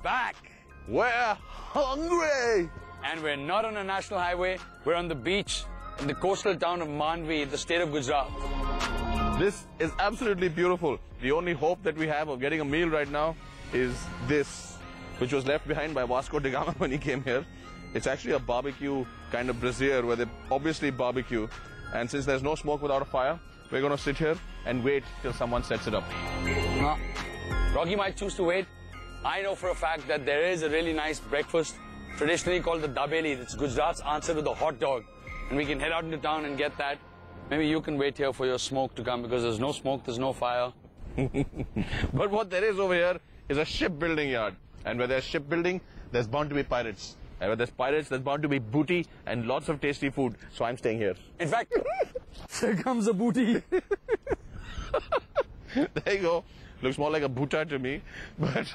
back. We're hungry. And we're not on a national highway. We're on the beach in the coastal town of Mandvi, the state of Gujarat. This is absolutely beautiful. The only hope that we have of getting a meal right now is this, which was left behind by Vasco da Gama when he came here. It's actually a barbecue kind of brazier where they obviously barbecue. And since there's no smoke without a fire, we're going to sit here and wait till someone sets it up. Rocky might choose to wait. I know for a fact that there is a really nice breakfast, traditionally called the dabeli. It's Gujarat's answer to the hot dog. And we can head out into town and get that. Maybe you can wait here for your smoke to come because there's no smoke, there's no fire. But what there is over here is a shipbuilding yard. And where there's shipbuilding, there's bound to be pirates. And where there's pirates, there's bound to be booty and lots of tasty food. So I'm staying here. In fact, here comes a booty. There you go. Looks more like a bhuta to me, but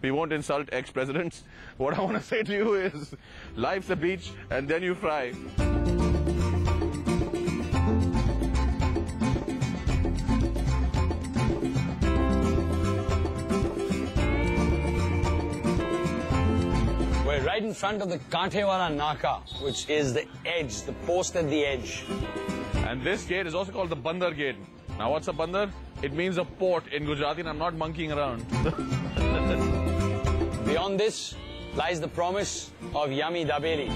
we won't insult ex-presidents. What I want to say to you is, life's a beach and then you fry. We're right in front of the Kanthewala Naka, which is the edge, the post at the edge. And this gate is also called the Bandar Gate. Now what's a bandar? It means a port in Gujarati, and I'm not monkeying around. Beyond this lies the promise of yummy dabeli.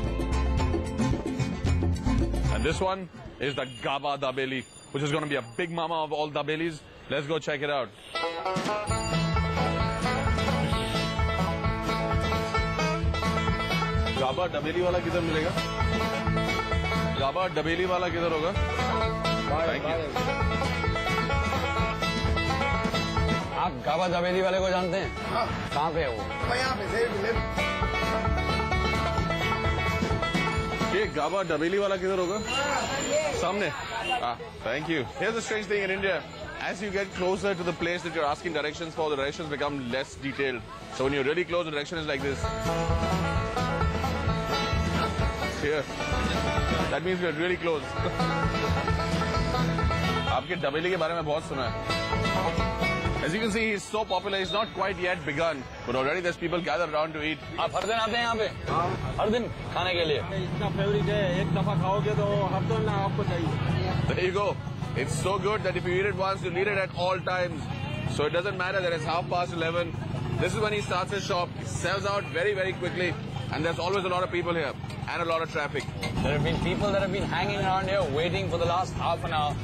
And this one is the Gaba dabeli, which is going to be a big mama of all dabelis. Let's go check it out. Gaba dabeli wala kidhar milega? Gaba dabeli wala kidhar hoga? Thank you. आप गाबा दाबेली वाले को जानते हैं? हाँ। कहाँ पे है वो? यहाँ पे ये गाबा दाबेली वाला किधर होगा? सामने. Ah, thank you. Here's the strange thing in India. As you get closer to the place that you're asking directions for, the directions become less detailed. So when you're really close, the direction is like this. Here. That means we're really close. आपके दाबेली के बारे में बहुत सुना है. As you can see, he's so popular, he's not quite yet begun, but already there's people gathered around to eat. आप हर दिन आते हैं यहाँ पे? हाँ. हर दिन खाने के लिए? इतना फेवरेट है, एक दफा खाओगे तो हर दिन आपको चाहिए. There you go. It's so good that if you eat it once, you'll eat it at all times. So it doesn't matter that it's 11:30. This is when he starts his shop. He sells out very, very quickly. And there's always a lot of people here and a lot of traffic. There have been people that have been hanging around here waiting for the last half an hour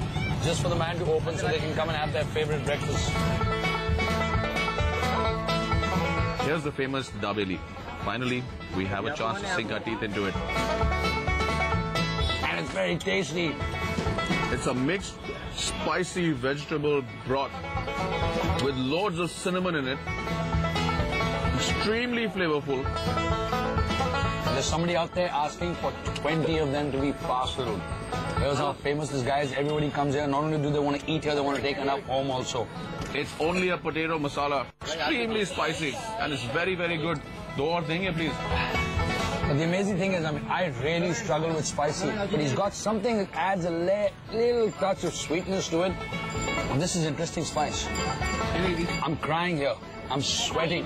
just for the man to open so they can come and have their favorite breakfast. Here's the famous dabeli. Finally, we have a chance to sink our teeth into it. And it's very tasty. It's a mixed, spicy vegetable broth with loads of cinnamon in it. Extremely flavorful. There's somebody out there asking for 20 of them to be parceled. Here's how famous this guy is. Everybody comes here. Not only do they want to eat here, they want to take enough home also. It's only a potato masala. Extremely spicy. And it's very, very good. Do or thing, please. But the amazing thing is, I mean, I really struggle with spicy. But he's got something that adds a little touch of sweetness to it. And this is interesting spice. I'm crying here. I'm sweating.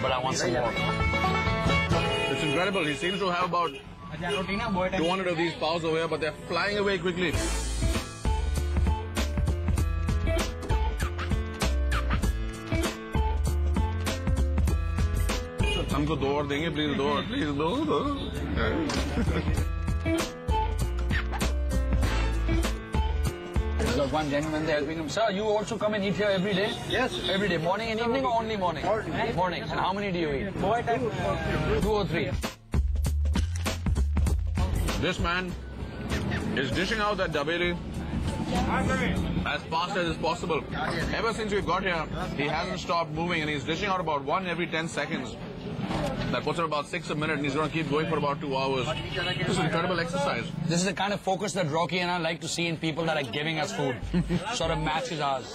But I want some more. It's incredible. He seems to have about 200 of these paws over here, but they're flying away quickly. हमको दो और देंगे, please दो, please दो. There's one gentleman there helping him. Sir, you also come and eat here every day? Yes. Every day. Morning and evening or only morning? Morning. Morning. And how many do you eat? 2 or 3. This man is dishing out that dabeli as fast as is possible. Ever since we got here, he hasn't stopped moving and he's dishing out about one every 10 seconds. That puts him about 6 a minute and he's going to keep going for about 2 hours. This is incredible exercise. This is the kind of focus that Rocky and I like to see in people that are giving us food. Sort of matches ours.